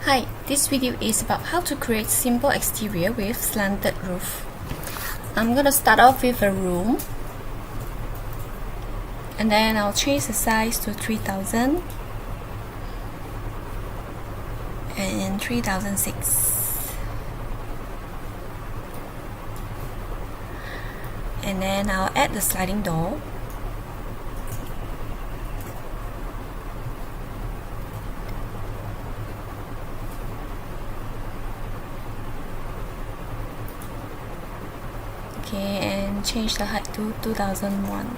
Hi, this video is about how to create simple exterior with slanted roof. I'm gonna start off with a room, and then I'll change the size to 3000 and 3006, and then I'll add the sliding door. Okay, and change the height to 2001.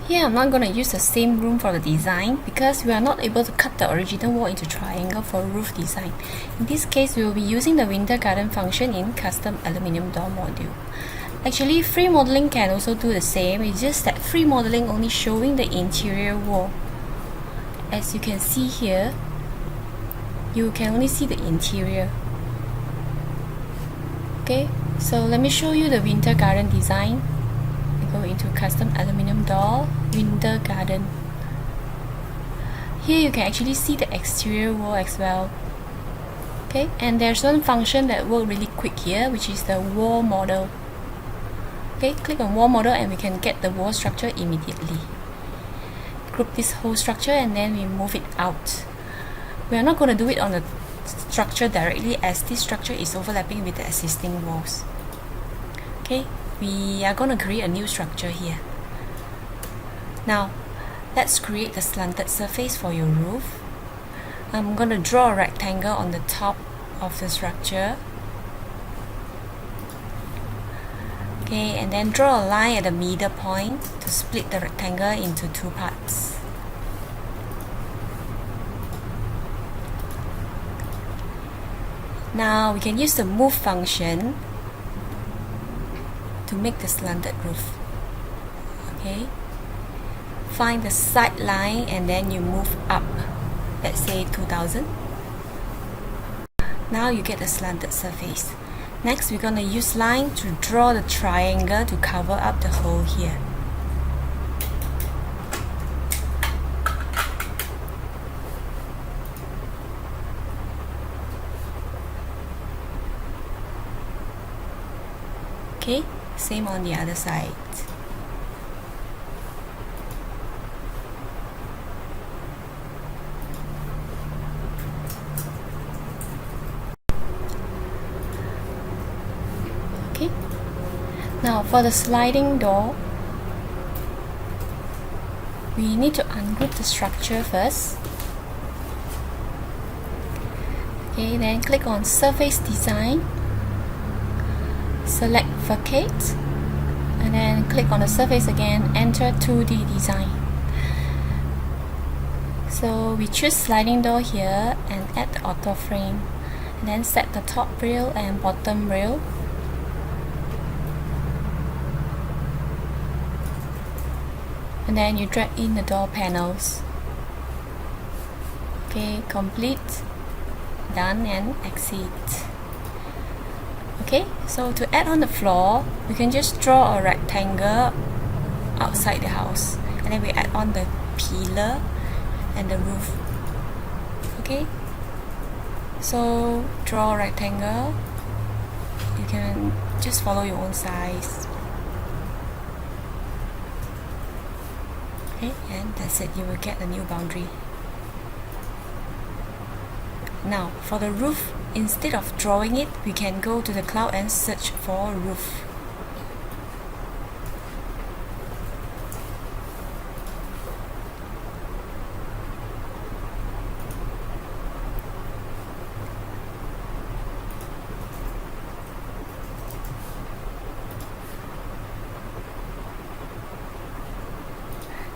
Here I'm not going to use the same room for the design because we are not able to cut the original wall into triangle for roof design. In this case, we will be using the winter garden function in custom aluminium door module. Actually, free modeling can also do the same, it's just that free modeling only showing the interior wall. As you can see here, you can only see the interior. Okay, so let me show you the winter garden design. We go into custom aluminium door, winter garden. Here you can actually see the exterior wall as well. Okay, and there's one function that works really quick here, which is the wall model. Okay, click on wall model and we can get the wall structure immediately. Group this whole structure and then we move it out. We are not going to do it on the structure directly as this structure is overlapping with the existing walls. Okay, we are going to create a new structure here. Now, let's create the slanted surface for your roof. I'm going to draw a rectangle on the top of the structure. Okay, and then draw a line at the middle point to split the rectangle into two parts. Now we can use the move function to make the slanted roof. Okay, find the side line and then you move up, let's say 2000. Now you get the slanted surface. Next we're going to use line to draw the triangle to cover up the hole here. Okay, same on the other side. Okay, now for the sliding door, we need to ungroup the structure first. Okay, then click on surface design, select vacate, and then click on the surface again, enter 2D design. So we choose sliding door here and add the auto frame, and then set the top rail and bottom rail. And then you drag in the door panels. Okay, complete, done, and exit. Okay, so to add on the floor, we can just draw a rectangle outside the house and then we add on the pillar and the roof. Okay, so draw a rectangle, you can just follow your own size. Okay, and that's it, you will get a new boundary. Now for the roof, instead of drawing it, we can go to the cloud and search for roof.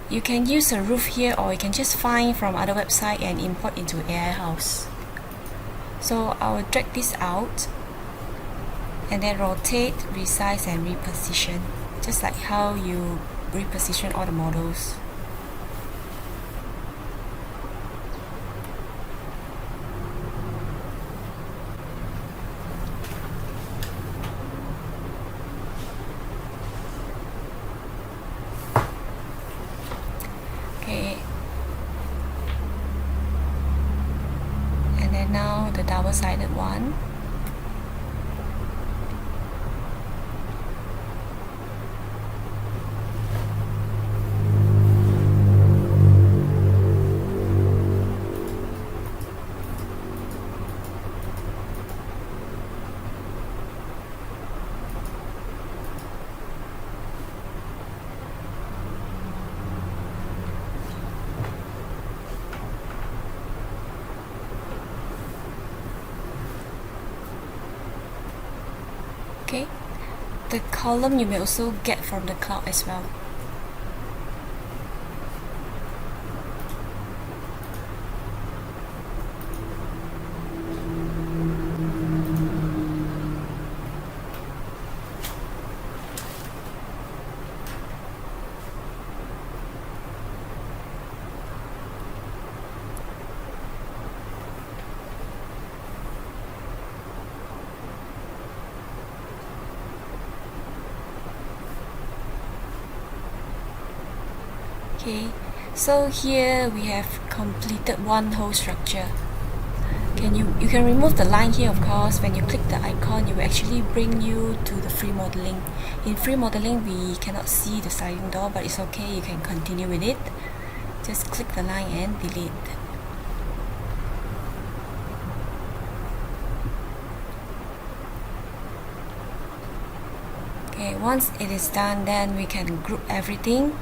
You can use a roof here, or you can just find from other website and import into AiHouse. So I will drag this out and then rotate, resize and reposition, just like how you reposition all the models. the double-sided one. Okay, the column you may also get from the cloud as well. Okay, so here we have completed one whole structure. You can remove the line here, of course. When you click the icon, it will actually bring you to the free modeling. In free modeling, we cannot see the sliding door, but it's okay, you can continue with it. Just click the line and delete. Okay, once it is done, then we can group everything.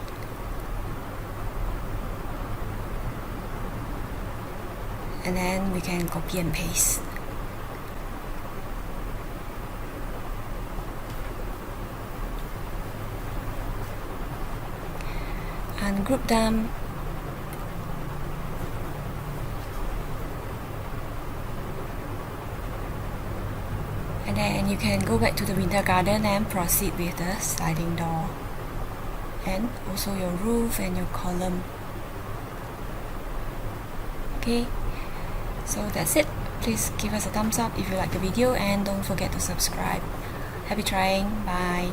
And then we can copy and paste. And group them. And then you can go back to the winter garden and proceed with the sliding door. And also your roof and your column. Okay. So that's it. Please give us a thumbs up if you like the video and don't forget to subscribe. Happy trying. Bye.